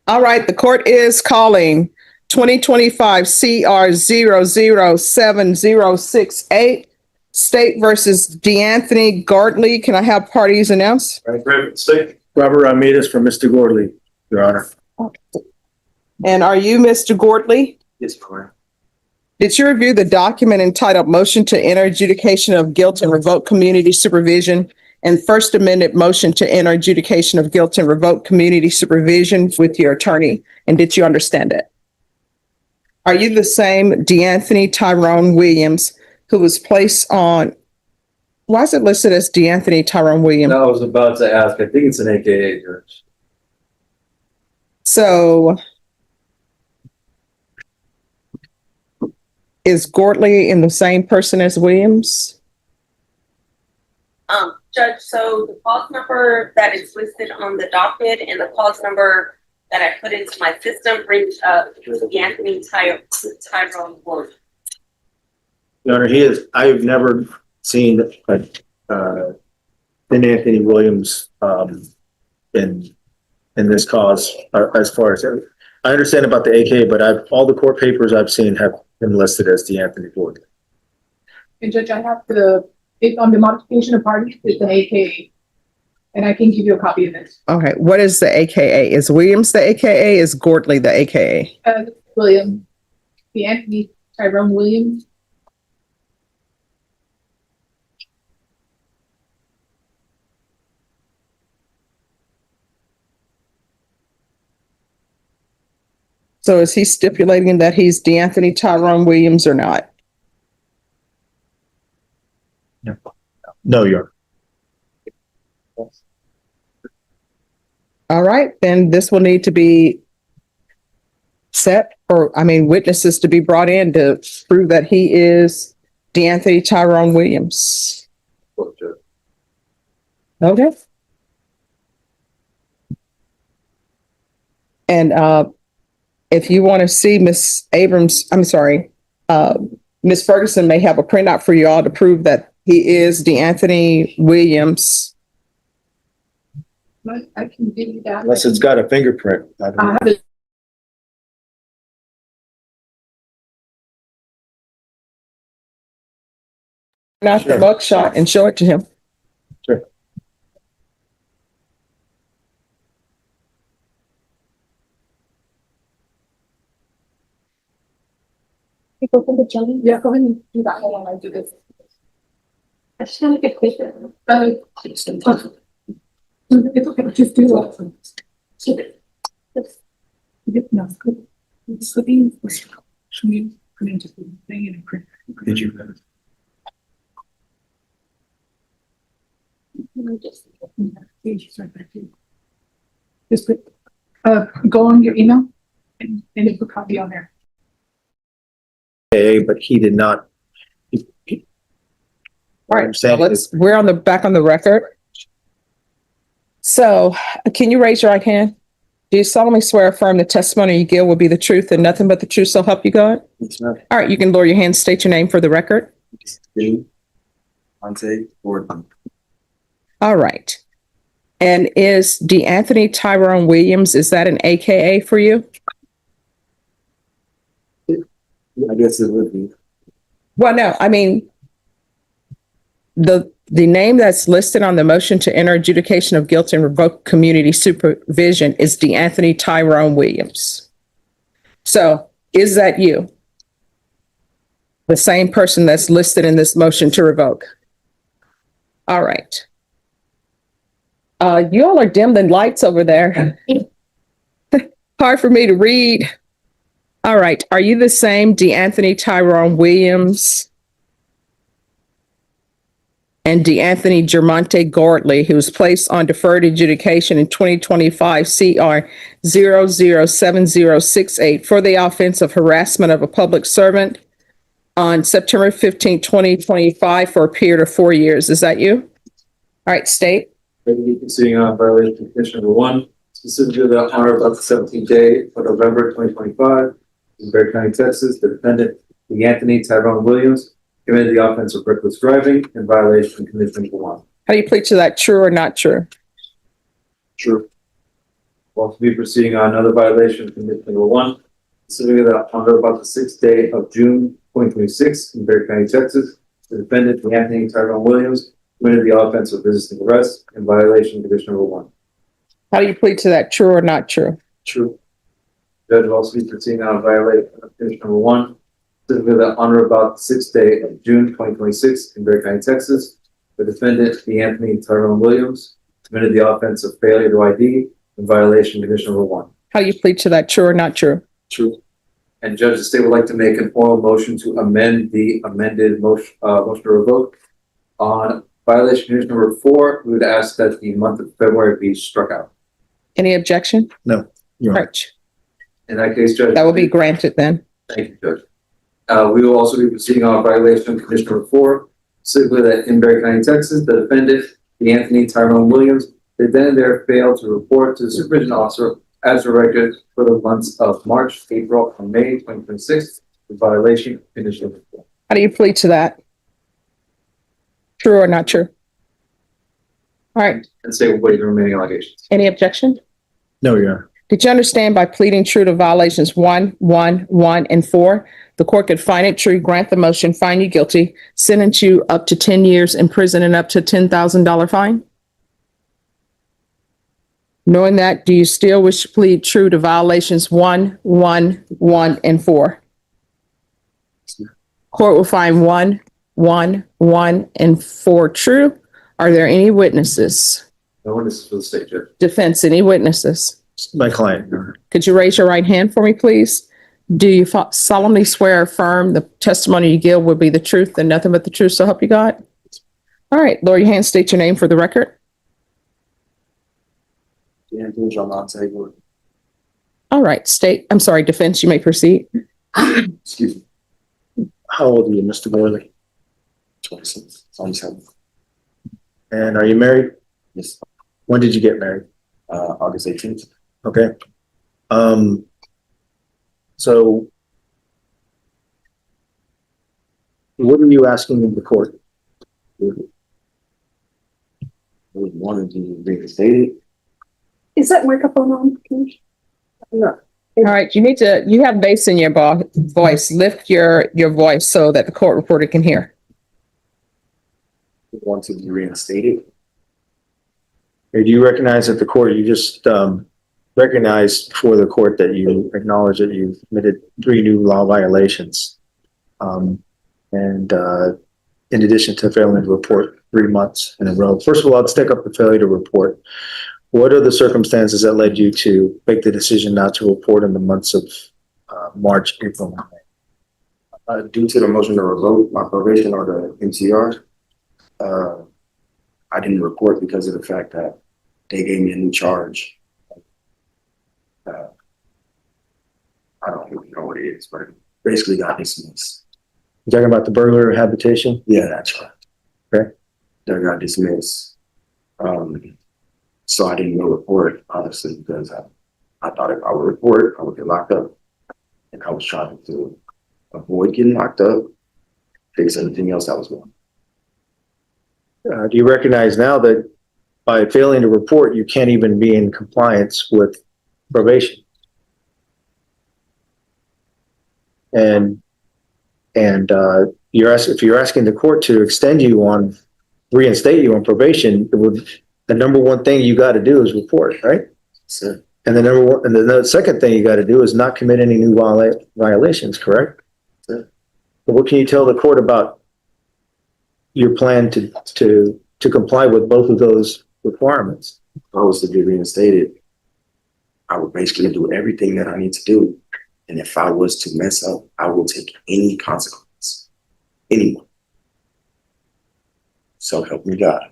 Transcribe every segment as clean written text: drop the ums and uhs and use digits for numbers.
All right, the court is calling 2025 CR 007068, State versus DeAnthony Gardley. Can I have parties announced? State. Robert Ramirez for Mr. Gordley, Your Honor. And are you Mr. Gordley? Yes, Your Did you review the document entitled Motion to Enter Adjudication of Guilt and Revoke Community Supervision and First Amendment Motion to Enter Adjudication of Guilt and Revoke Community Supervision with your attorney? And did you understand it? Are you the same DeAnthony Tyrone Williams who was placed on, why is it listed as DeAnthony Tyrone Williams? No, I was about to ask. I think it's an AKA, Judge. So is Gordley in the same person as Williams? Judge, so the clause number that is listed on the docket and the clause number that I put into my system brings up Anthony Tyrone Williams. Your Honor, I've never seen Anthony Williams in this cause as far as I understand about the AK, but all the court papers I've seen have been listed as DeAnthony Gordley. And Judge, I have on the modification of parties, it's an AKA, and I can give you a copy of this. Okay, what is the AKA? Is Williams the AKA? Is Gordley the AKA? William, DeAnthony Tyrone Williams. So is he stipulating that he's DeAnthony Tyrone Williams or not? No, Your Honor. All right, then this will need to be witnesses to be brought in to prove that he is DeAnthony Tyrone Williams. Okay. And if you want to see Miss Miss Ferguson may have a printout for you all to prove that he is DeAnthony Williams. But I can give you that. Unless it's got a fingerprint. I don't know. have it. Not the mugshot and show it to him. Sure. Yeah, go ahead and do that while I do this. I just want to get quicker. It's okay, just do that. No, good. It's the thing. Should we put into the thing and print? Did you? Just put, go on your email and it will copy on there. But he did not. All right, so we're back on the record. So can you raise your right hand? Do you solemnly swear or affirm the testimony you give will be the truth and nothing but the truth, so help you God? Yes, ma'am. All right, you can lower your hand, state your name for the record. All right. And is DeAnthony Tyrone Williams, is that an AKA for you? I guess it would be. Well, no, I mean, the name that's listed on the motion to enter adjudication of guilt and revoke community supervision is DeAnthony Tyrone Williams. So is that you? The same person that's listed in this motion to revoke? All right. You all are dim the lights over there. Hard for me to read. All right. Are you the same DeAnthony Tyrone Williams and DeAnthony Germonte Gordley, who was placed on deferred adjudication in 2025 CR 007068 for the offense of harassment of a public servant on September 15, 2025 for a period of 4 years? Is that you? All right, state. Proceeding on violation of condition number 1, specifically the honor of the 17th day of November 2025 in Berry County, Texas. The defendant, Anthony Tyrone Williams, committed the offense of reckless driving in violation of condition number 1. How do you plead to that? True or not true? True. We'll also be proceeding on another violation of condition number 1, specifically that on or about the 6th day of June 2026 in Berry County, Texas, the defendant, Anthony Tyrone Williams, committed the offense of resisting arrest in violation of condition number 1. How do you plead to that? True or not true? True. Judge will also be proceeding on a violation of condition number 1, specifically that on or about the 6th day of June 2026 in Berry County, Texas, the defendant, Anthony Tyrone Williams, committed the offense of failure to ID in violation of condition number 1. How do you plead to that? True or not true? True. And Judge, the state would like to make an oral motion to amend the amended motion to revoke. On violation condition number 4, we would ask that the month of February be struck out. Any objection? No. You're right. Right. In that case, Judge. That will be granted then. Thank you, Judge. We will also be proceeding on a violation of condition number 4, simply that in Berry County, Texas, the defendant, Anthony Tyrone Williams, did then and there fail to report to the supervision officer as directed for the months of March, April, and May 2026, in violation of condition number 4. How do you plead to that? True or not true? All right. And say we'll waive the remaining allegations. Any objection? No, Your Honor. Did you understand by pleading true to violations 1, 1, 1, and 4, the court could find it true, grant the motion, find you guilty, sentence you up to 10 years in prison and up to $10,000 fine? Knowing that, do you still wish to plead true to violations 1, 1, 1, and 4? Court will find 1, 1, 1, and 4 true. Are there any witnesses? No witnesses for the state, Judge. Defense, any witnesses? My client, Your Honor. Could you raise your right hand for me, please? Do you solemnly swear or affirm the testimony you give will be the truth and nothing but the truth, so help you God? All right, lower your hand, state your name for the record. All right, defense, you may proceed. Excuse me, How old are you, Mr. Borley? 26, 27, And are you married? yes, When did you get married? August 18th. Okay. So what are you asking of the court? We wanted to reinstate it. Is that microphone on? All right, you have bass in your voice. Lift your voice so that the court reporter can hear. We want to be reinstated. Or do you recognize that the court, you just recognized for the court that you acknowledge that you committed 3 new law violations? And in addition to failing to report 3 months in a row. First of all, let's take up the failure to report. What are the circumstances that led you to make the decision not to report in the months of March, April, and May? Due to the motion to revoke my probation or the MCR, I didn't report because of the fact that they gave me a new charge. I don't even know what it is, but basically got dismissed. You talking about the burglary habitation? Yeah, that's right. Okay. That got dismissed. So I didn't go report, honestly, because I thought if I would report, I would get locked up. And I was trying to avoid getting locked up, fix everything else that was going on. Do you recognize now that by failing to report, you can't even be in compliance with probation? And if you're asking the court to reinstate you on probation, the number one thing you got to do is report, right? So, And the second thing you got to do is not commit any new violations, correct? Yeah. But what can you tell the court about your plan to comply with both of those requirements? if I was to be reinstated, I would basically do everything that I need to do. And if I was to mess up, I will take any consequence. Anyone. So help me God.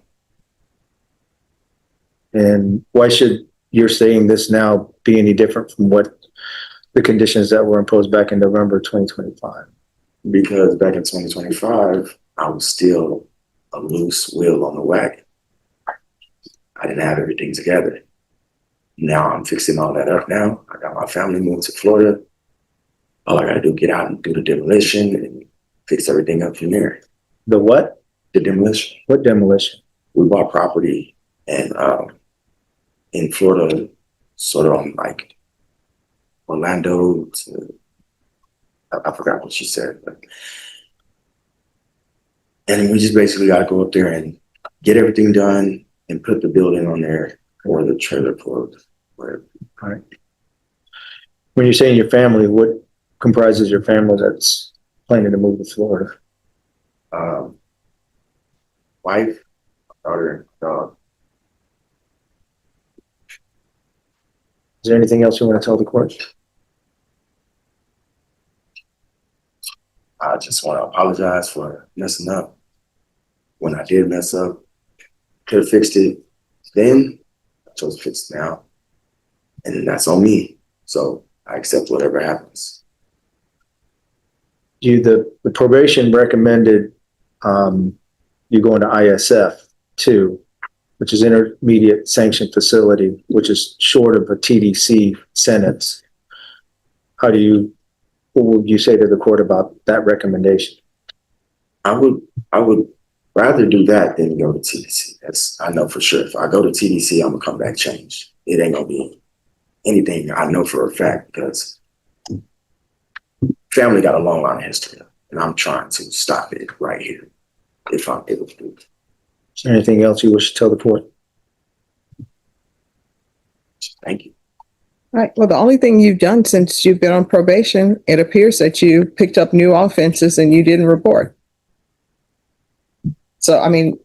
And why should your saying this now be any different from what the conditions that were imposed back in November 2025? Because back in 2025, I was still a loose wheel on the wagon. I didn't have everything together. Now I'm fixing all that up now. I got my family moved to Florida. All I gotta do is get out and do the demolition and fix everything up from there. The what? The demolition. What demolition? We bought property and in Florida sort of on like Orlando to, I forgot what she said, but. And we just basically got to go up there and get everything done and put the building on there or the trailer for whatever. Right. When you're saying your family, what comprises your family that's planning to move to Florida? Wife, daughter, and dog. Is there anything else you want to tell the court? I just want to apologize for messing up. When I did mess up, could have fixed it then. I chose to fix it now. And that's on me. So I accept whatever happens. The probation recommended you go into ISF 2, which is intermediate sanctioned facility, which is short of a TDC sentence. What would you say to the court about that recommendation? I would rather do that than go to TDC. I know for sure. If I go to TDC, I'm gonna come back changed. It ain't gonna be anything. I know for a fact because family got a long line of history, and I'm trying to stop it right here if I'm able to do it. Is there anything else you wish to tell the court? Thank you. All right. Well, the only thing you've done since you've been on probation, it appears that you picked up new offenses and you didn't report. So, I mean,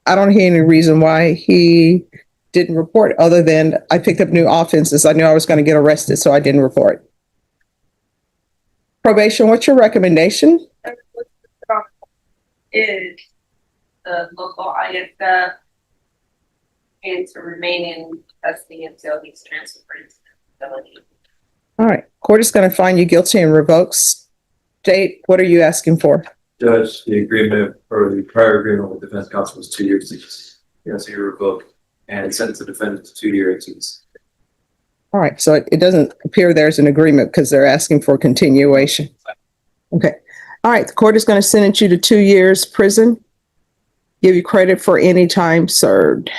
I don't hear any reason why he didn't report other than I picked up new offenses. I knew I was going to get arrested, so I didn't report. Probation, what's your recommendation? Is the local ISF and to remain in custody until he's transferred to the facility. All right. Court is going to find you guilty and revokes. State, what are you asking for? Judge, the agreement or the prior agreement with defense counsel was 2 years. So you revoke and sentence the defendant to 2 years. All right. So it doesn't appear there's an agreement because they're asking for continuation. Okay. All right. The court is going to sentence you to 2 years prison. Give you credit for any time served.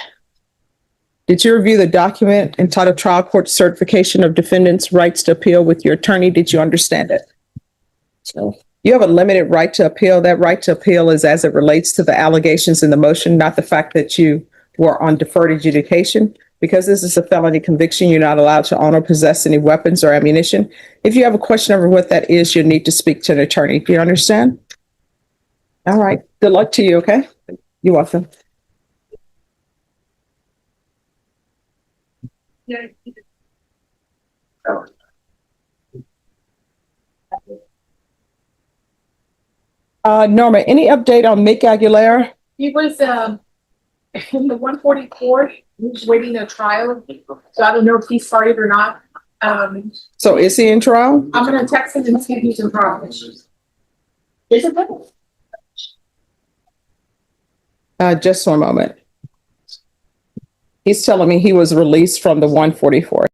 Did you review the document entitled Trial Court Certification of Defendant's Rights to Appeal with your attorney? Did you understand it? So you have a limited right to appeal. That right to appeal is as it relates to the allegations in the motion, not the fact that you were on deferred adjudication. Because this is a felony conviction, you're not allowed to own or possess any weapons or ammunition. If you have a question over what that is, you need to speak to an attorney. Do you understand? All right. Good luck to you, okay? You're welcome. Norma, any update on Mick Aguilera? He was, in the 144, he was waiting a trial, so I don't know if he started or not. So is he in trial? I'm gonna text him and see if he's in trial. Is it better? Just one moment. He's telling me he was released from the 144.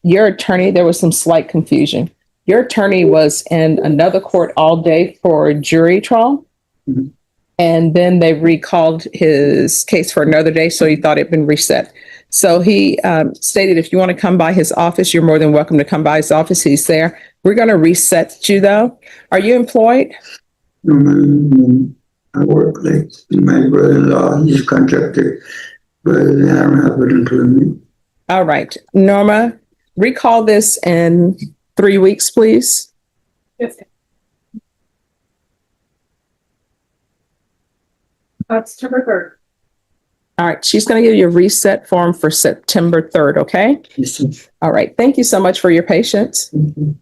Your attorney, there was some slight confusion. Your attorney was in another court all day for a jury trial. Mhm. And then they recalled his case for another day, so he thought it'd been reset. So he stated if you want to come by his office, you're more than welcome to come by his office. He's there. We're going to reset you, though. Are you employed? I work like my brother-in-law, he's a contractor, but I don't have an employment. All right. Norma, recall this in 3 weeks, please. Yes. September 3rd. All right. She's going to give you a reset form for September 3rd, okay? Yes, sir. All right. Thank you so much for your patience. Mhm.